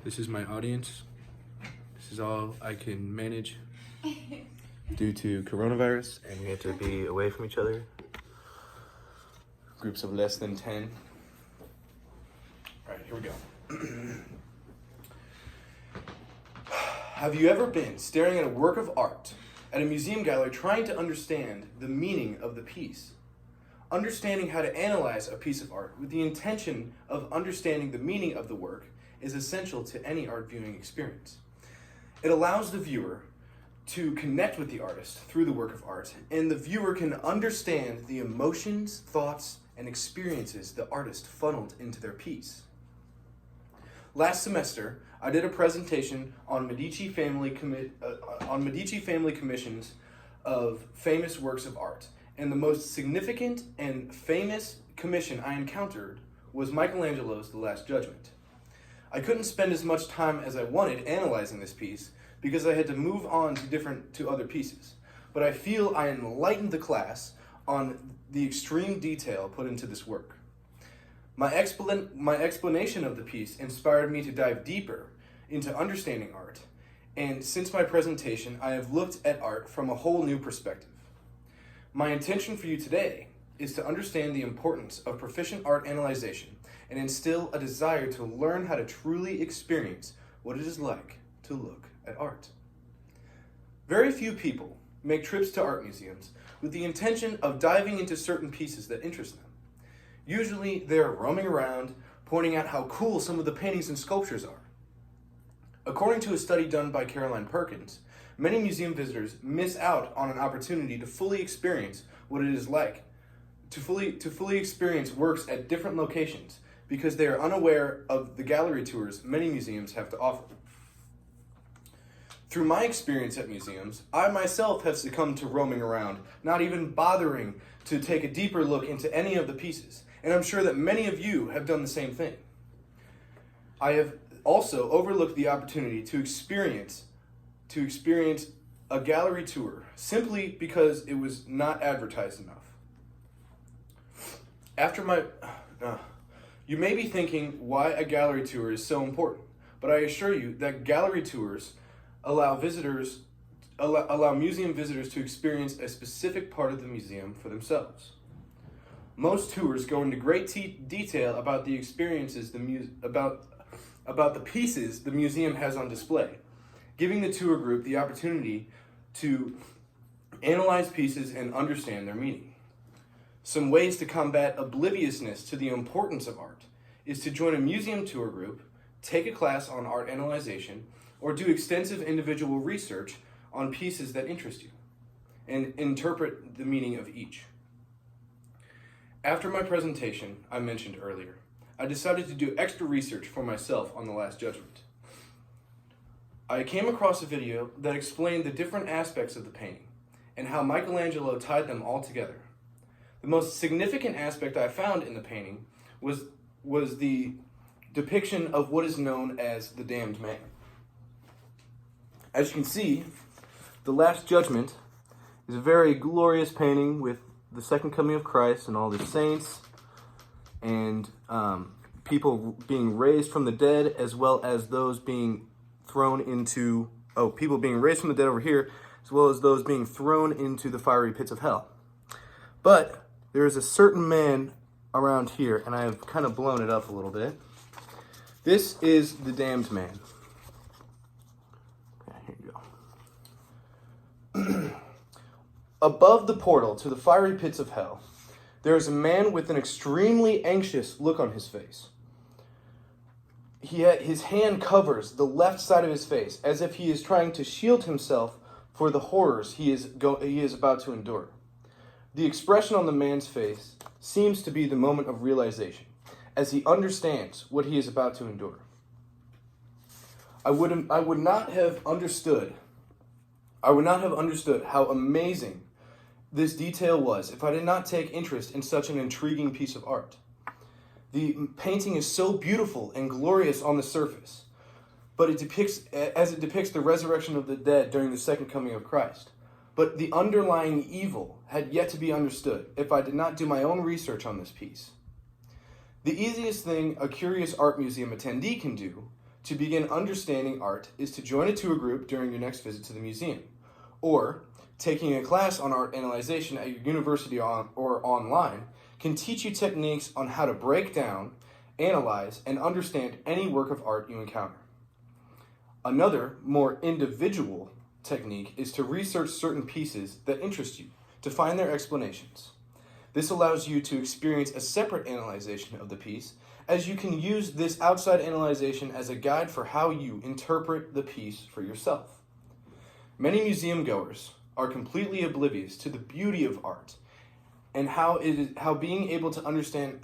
This is my audience. This is all I can manage due to coronavirus, and we have to be away from each other. Groups of less than 10. All right, here we go. Have you ever been staring at a work of art at a museum gallery trying to understand the meaning of the piece? Understanding how to analyze a piece of art with the intention of understanding the meaning of the work is essential to any art viewing experience. It allows the viewer to connect with the artist through the work of art, and the viewer can understand the emotions, thoughts, and experiences the artist funneled into their piece. Last semester, I did a presentation on Medici family commissions of famous works of art, and the most significant and famous commission I encountered was Michelangelo's The Last Judgment. I couldn't spend as much time as I wanted analyzing this piece because I had to move on to other pieces, but I feel I enlightened the class on the extreme detail put into this work. My explanation of the piece inspired me to dive deeper into understanding art, and since my presentation, I have looked at art from a whole new perspective. My intention for you today is to understand the importance of proficient art analyzation and instill a desire to learn how to truly experience what it is like to look at art. Very few people make trips to art museums with the intention of diving into certain pieces that interest them. Usually, they're roaming around, pointing out how cool some of the paintings and sculptures are. According to a study done by Caroline Perkins, many museum visitors miss out on an opportunity to fully experience what it is like to fully experience works at different locations because they are unaware of the gallery tours many museums have to offer. Through my experience at museums, I myself have succumbed to roaming around, not even bothering to take a deeper look into any of the pieces, and I'm sure that many of you have done the same thing. I have also overlooked the opportunity to experience a gallery tour simply because it was not advertised enough. You may be thinking why a gallery tour is so important, but I assure you that gallery tours allow museum visitors to experience a specific part of the museum for themselves. Most tours go into great detail about the experiences about the pieces the museum has on display, giving the tour group the opportunity to analyze pieces and understand their meaning. Some ways to combat obliviousness to the importance of art is to join a museum tour group, take a class on art analyzation, or do extensive individual research on pieces that interest you, and interpret the meaning of each. After my presentation I mentioned earlier, I decided to do extra research for myself on The Last Judgment. I came across a video that explained the different aspects of the painting and how Michelangelo tied them all together. The most significant aspect I found in the painting was the depiction of what is known as the damned man. As you can see, The Last Judgment is a very glorious painting with the second coming of Christ and all the saints and people being raised from the dead, as well as those being thrown into, people being raised from the dead over here, as well as those being thrown into the fiery pits of hell. But there is a certain man around here, and I have kind of blown it up a little bit. This is the damned man. Okay, here you go. Above the portal to the fiery pits of hell, there is a man with an extremely anxious look on his face. His hand covers the left side of his face, as if he is trying to shield himself for the horrors he is about to endure. The expression on the man's face seems to be the moment of realization, as he understands what he is about to endure. I would not have understood how amazing this detail was if I did not take interest in such an intriguing piece of art. The painting is so beautiful and glorious on the surface, but it depicts the resurrection of the dead during the second coming of Christ. But the underlying evil had yet to be understood if I did not do my own research on this piece. The easiest thing a curious art museum attendee can do to begin understanding art is to join a tour group during your next visit to the museum, or taking a class on art analyzation at your university or online can teach you techniques on how to break down, analyze, and understand any work of art you encounter. Another, more individual technique is to research certain pieces that interest you to find their explanations. This allows you to experience a separate analyzation of the piece, as you can use this outside analyzation as a guide for how you interpret the piece for yourself. Many museum goers are completely oblivious to the beauty of art and how being able to understand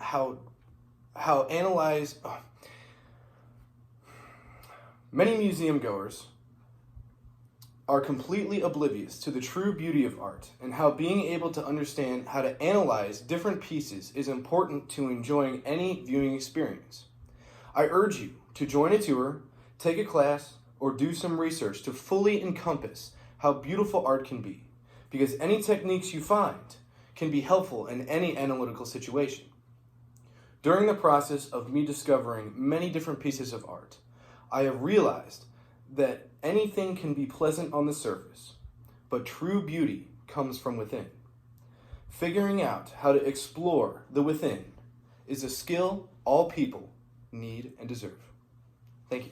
Many museum goers are completely oblivious to the true beauty of art and how being able to understand how to analyze different pieces is important to enjoying any viewing experience. I urge you to join a tour, take a class, or do some research to fully encompass how beautiful art can be, because any techniques you find can be helpful in any analytical situation. During the process of me discovering many different pieces of art, I have realized that anything can be pleasant on the surface, but true beauty comes from within. Figuring out how to explore the within is a skill all people need and deserve. Thank you.